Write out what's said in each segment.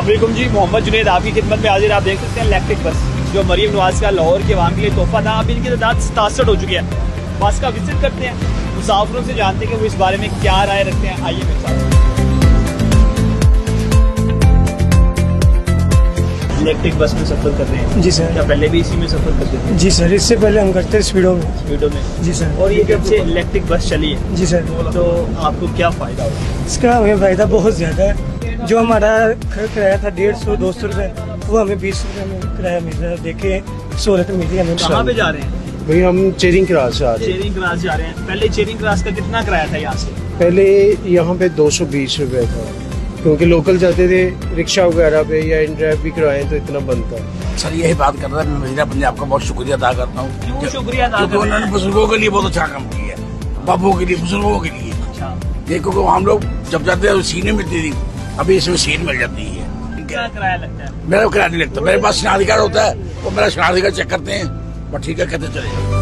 अस्सलामुअलैकुम जी, मोहम्मद जुनैद आपकी खिदमत में हाजिर। आप देख सकते हैं इलेक्ट्रिक बस जो मरीम नवाज का लाहौर के अवाम के लिए तोहफा था। अब इनकी तादाद 67 हो चुकी है। बस का विजिट करते हैं, मुसाफिरों से जानते हैं कि वो इस बारे में क्या राय रखते हैं। आइए मेरे साथ। इलेक्ट्रिक बस में सफर कर रहे हैं? जी सर। क्या पहले भी इसी में सफर करते थे? जी सर, इससे पहले हम करते स्पीडो में। जी सर। और ये जब से इलेक्ट्रिक बस चली है जी सर, तो आपको क्या फायदा हुआ? इसका हमें फायदा बहुत ज़्यादा है। जो हमारा किराया था 150-200 रुपये, वो हमें 20 रुपये में किराया मिल रहा है। देखे सहूलत मिली हमें। कहाँ पे जा रहे हैं भाई? हम चेरिंग क्रास जा रहे हैं। चेरिंग क्रास जा रहे हैं। पहले चेरिंग क्रास का कितना किराया था यहाँ से? पहले यहाँ पे 220 रुपए था, क्योंकि लोकल जाते थे रिक्शा वगैरह पे या इन ड्राइव भी कराए तो इतना बनता है। सर यही बात कर रहा है, मैं वजीरा पंजाब का बहुत शुक्रिया अदा करता हूँ। क्यों शुक्रिया अदा क्योंकि उन्होंने बुजुर्गों के लिए बहुत अच्छा काम किया है, बाबुओं के लिए, बुजुर्गों के लिए। अच्छा। देखो कि हम लोग जब जाते हैं सीट नहीं मिलती थी, अभी इसमें सीट मिल जाती है। क्या किराया लगता है? मेरा किराया नहीं लगता, मेरे पास शनाधिकार होता है, वो मेरा शनाधिकार चेक करते हैं, बट ठीक है कहते चले जाओ।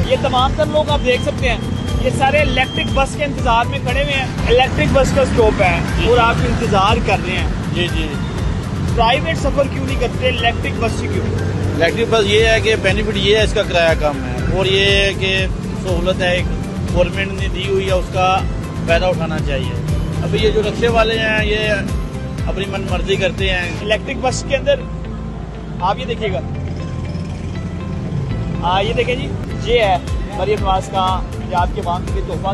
ये तमाम तर लोग आप देख सकते हैं, ये सारे इलेक्ट्रिक बस के इंतजार में खड़े हुए हैं। इलेक्ट्रिक बस का स्टॉप है और आप इंतजार कर रहे हैं। जी जी। प्राइवेट सफर क्यों नहीं करते, इलेक्ट्रिक बस से क्यों? इलेक्ट्रिक बस ये है कि बेनिफिट ये है, इसका किराया कम है, और ये है कि सहूलत है, एक गवर्नमेंट ने दी हुई है, उसका फायदा उठाना चाहिए। अभी ये जो रिक्शे वाले हैं ये अपनी मन मर्जी करते हैं। इलेक्ट्रिक बस के अंदर आप ये देखिएगा, ये देखें जी, ये है मरीम नवाज का पंजाब के अवाम के लिए तोहफा।